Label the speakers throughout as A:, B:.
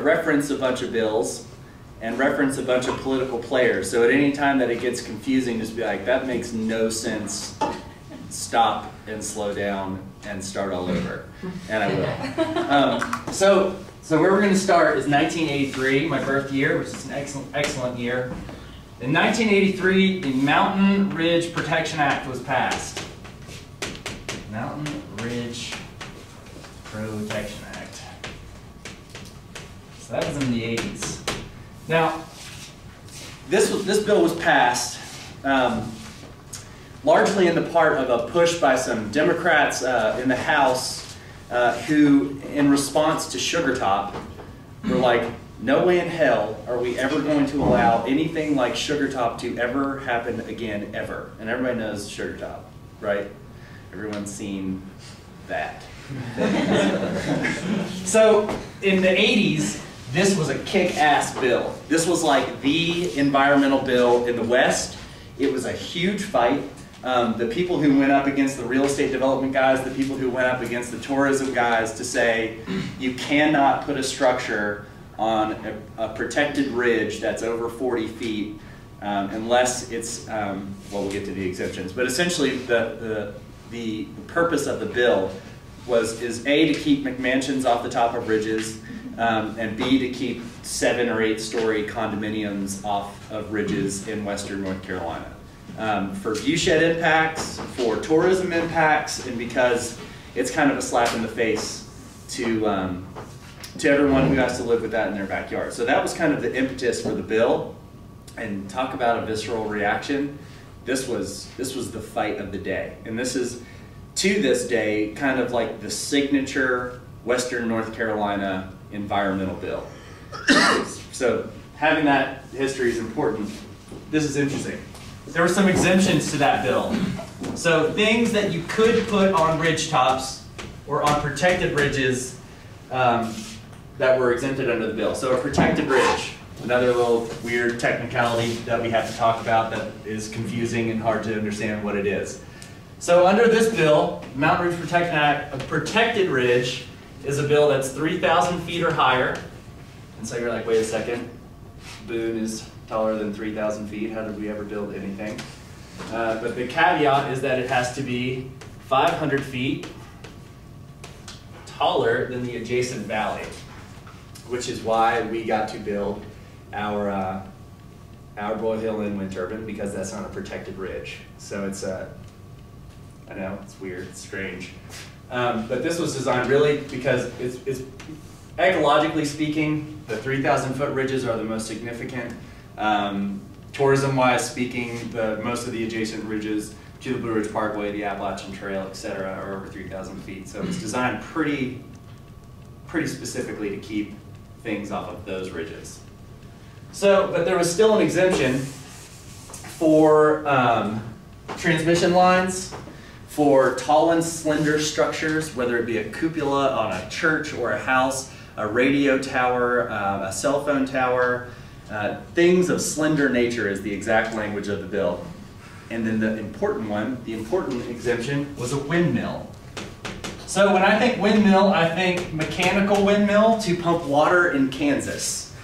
A: reference a bunch of bills and reference a bunch of political players. So at any time that it gets confusing, just be like, that makes no sense. Stop and slow down and start all over. And I will. So where we're going to start is 1983, my birth year, which is an excellent year. In 1983, the Mountain Ridge Protection Act was passed. Mountain Ridge Protection Act. So that was in the 80s. Now, this bill was passed largely in the part of a push by some Democrats in the House who, in response to Sugar Top, were like, no way in hell are we ever going to allow anything like Sugar Top to ever happen again, ever. And everybody knows Sugar Top, right? Everyone's seen that. So in the 80s, this was a kick-ass bill. This was like the environmental bill in the West. It was a huge fight. The people who went up against the real estate development guys, the people who went up against the tourism guys to say, you cannot put a structure on a protected ridge that's over 40 feet unless it's, well, we'll get to the exemptions. But essentially, the purpose of the bill is A, to keep McMansions off the top of ridges, and B, to keep 7- or 8-story condominiums off of ridges in western North Carolina. For viewshed impacts, for tourism impacts, and because it's kind of a slap in the face to everyone who has to live with that in their backyard. So that was kind of the impetus for the bill. And talk about a visceral reaction. This was the fight of the day. And this is, to this day, kind of like the signature Western North Carolina environmental bill. So having that history is important. This is interesting. There were some exemptions to that bill. So things that you could put on ridge tops or on protected ridges that were exempted under the bill. So a protected ridge, another little weird technicality that we have to talk about that is confusing and hard to understand what it is. So under this bill, Mountain Ridge Protection Act, a protected ridge is a bill that's 3,000 feet or higher. And so you're like, wait a second, Boone is taller than 3,000 feet. How did we ever build anything? But the caveat is that it has to be 500 feet taller than the adjacent valley, which is why we got to build our Boyle Hill Inn wind turbine, because that's not a protected ridge. So it's I know, it's weird, it's strange. But this was designed really because it's ecologically speaking, the 3,000-foot ridges are the most significant. Tourism-wise speaking, most of the adjacent ridges to the Blue Ridge Parkway, the Appalachian Trail, etc., are over 3,000 feet. So it's designed pretty specifically to keep things off of those ridges. So, but there was still an exemption for transmission lines, for tall and slender structures, whether it be a cupola on a church or a house, a radio tower, a cell phone tower. Things of slender nature is the exact language of the bill. And then the important one, the important exemption, was a windmill. So when I think windmill, I think mechanical windmill to pump water in Kansas.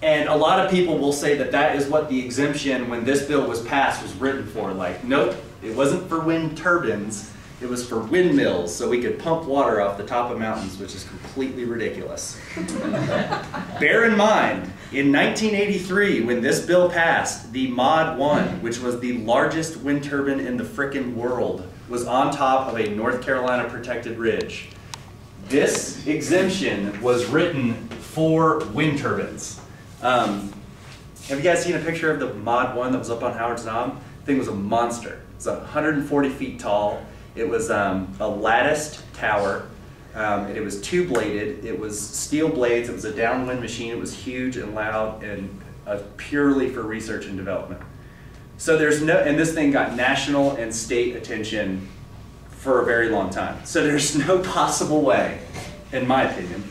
A: And a lot of people will say that that is what the exemption, when this bill was passed, was written for. Like, nope, it wasn't for wind turbines, it was for windmills, so we could pump water off the top of mountains, which is completely ridiculous. Bear in mind, in 1983, when this bill passed, the Mod 1, which was the largest wind turbine in the frickin' world, was on top of a North Carolina protected ridge. This exemption was written for wind turbines. Have you guys seen a picture of the Mod 1 that was up on Howard's Knob? The thing was a monster. It was 140 feet tall. It was a latticed tower. It was two-bladed. It was steel blades. It was a downwind machine. It was huge and loud and purely for research and development. So there's no, and this thing got national and state attention for a very long time. So there's no possible way, in my opinion,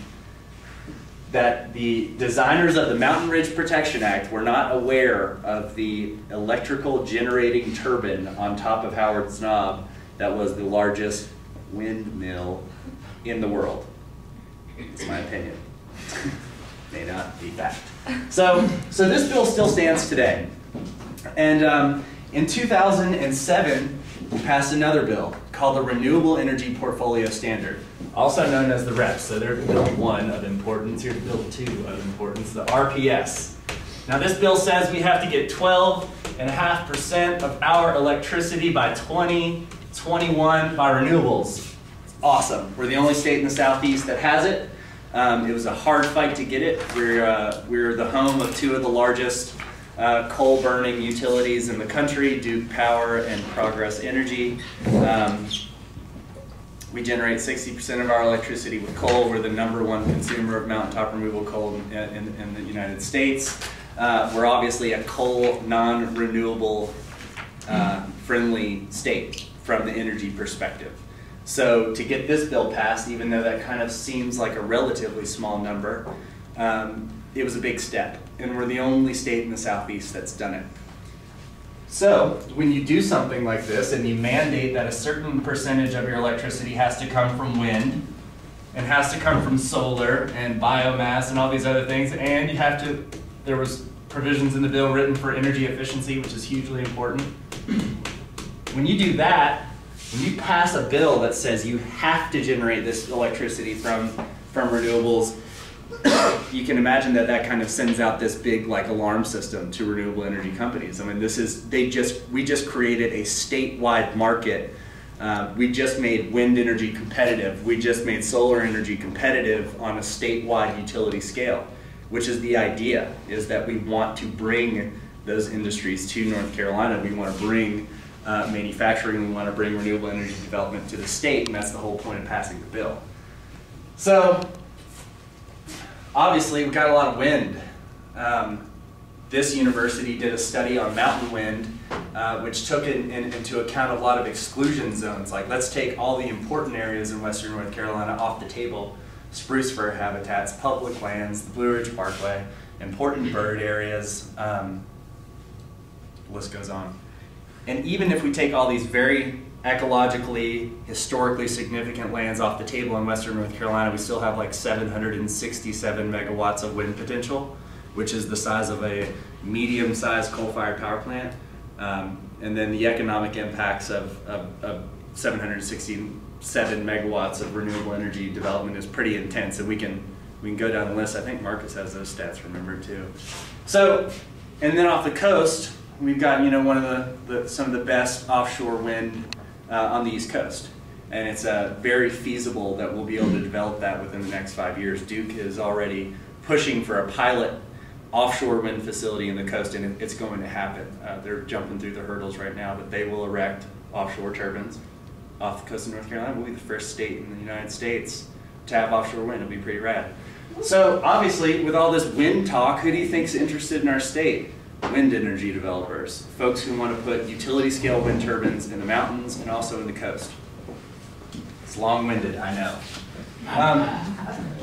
A: that the designers of the Mountain Ridge Protection Act were not aware of the electrical generating turbine on top of Howard's Knob that was the largest windmill in the world. That's my opinion. May not be fact. So this bill still stands today. And in 2007, we passed another bill called the Renewable Energy Portfolio Standard, also known as the REP. So there's Bill 1 of importance, here's Bill 2 of importance, the RPS. Now this bill says we have to get 12.5% of our electricity by 2021 by renewables. It's awesome. We're the only state in the Southeast that has it. It was a hard fight to get it. We're the home of two of the largest coal-burning utilities in the country, Duke Power and Progress Energy. We generate 60% of our electricity with coal. We're the #1 consumer of mountaintop removal coal in the United States. We're obviously a coal, non-renewable, friendly state from the energy perspective. So to get this bill passed, even though that kind of seems like a relatively small number, it was a big step. And we're the only state in the Southeast that's done it. So when you do something like this and you mandate that a certain percentage of your electricity has to come from wind, and has to come from solar and biomass and all these other things, and you have to, there was provisions in the bill written for energy efficiency, which is hugely important. When you do that, when you pass a bill that says you have to generate this electricity from renewables, you can imagine that that kind of sends out this big alarm system to renewable energy companies. I mean, we just created a statewide market. We just made wind energy competitive. We just made solar energy competitive on a statewide utility scale, which is the idea, is that we want to bring those industries to North Carolina. We want to bring manufacturing, we want to bring renewable energy development to the state, and that's the whole point of passing the bill. So, obviously, we've got a lot of wind. This university did a study on mountain wind, which took into account a lot of exclusion zones. Like, let's take all the important areas in western North Carolina off the table. Spruce fir habitats, public lands, the Blue Ridge Parkway, important bird areas, the list goes on. And even if we take all these very ecologically, historically significant lands off the table in western North Carolina, we still have like 767 megawatts of wind potential, which is the size of a medium-sized coal-fired power plant. And then the economic impacts of 767 megawatts of renewable energy development is pretty intense, and we can go down the list. I think Marcus has those stats remembered too. So, and then off the coast, we've got one of some of the best offshore wind on the East Coast, and it's very feasible that we'll be able to develop that within the next 5 years. Duke is already pushing for a pilot offshore wind facility in the coast, and it's going to happen. They're jumping through the hurdles right now, but they will erect offshore turbines off the coast of North Carolina. We'll be the first state in the United States to have offshore wind. It'll be pretty rad. So obviously, with all this wind talk, who do you think's interested in our state? Wind energy developers, folks who want to put utility scale wind turbines in the mountains and also in the coast. It's long-winded, I know.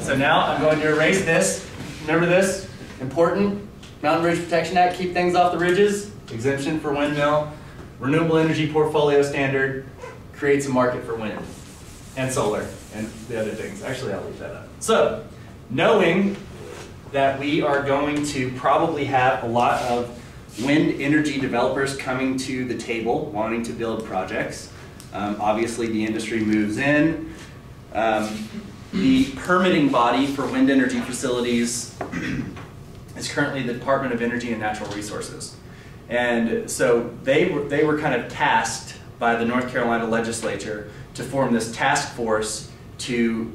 A: So now I'm going to erase this. Remember this? Important. Mountain Ridge Protection Act, keep things off the ridges. Exemption for windmill. Renewable Energy Portfolio Standard creates a market for wind and solar and the other things. Actually, I'll leave that up. So, knowing that we are going to probably have a lot of wind energy developers coming to the table wanting to build projects. Obviously, the industry moves in. The permitting body for wind energy facilities is currently the Department of Energy and Natural Resources. And so they were kind of tasked by the North Carolina legislature to form this task force to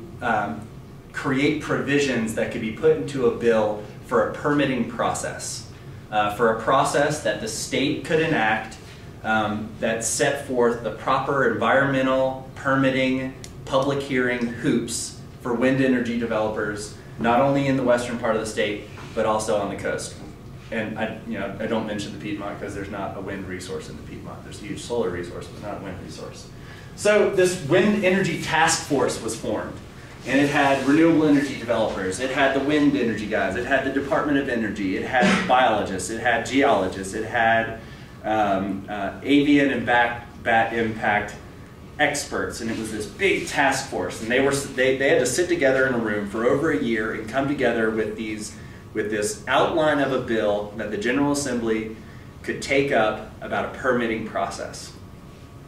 A: create provisions that could be put into a bill for a permitting process, for a process that the state could enact that set forth the proper environmental, permitting, public hearing hoops for wind energy developers, not only in the western part of the state, but also on the coast. And I don't mention the Piedmont because there's not a wind resource in the Piedmont. There's a huge solar resource, but not a wind resource. So this wind energy task force was formed. And it had renewable energy developers, it had the wind energy guys, it had the Department of Energy, it had biologists, it had geologists, it had avian and bat impact experts, and it was this big task force, and they had to sit together in a room for over a year and come together with this outline of a bill that the General Assembly could take up about a permitting process.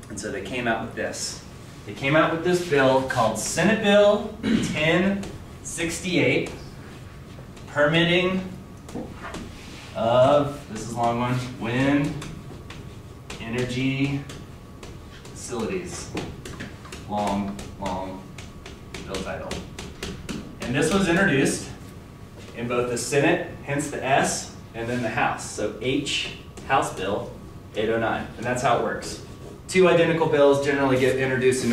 A: And so they came out with this. They came out with this bill called Senate Bill 1068, permitting of, this is a long one, wind energy facilities. Long bill title. And this was introduced in both the Senate, hence the S, and then the House. So H, House Bill 809. And that's how it works. Two identical bills generally get introduced into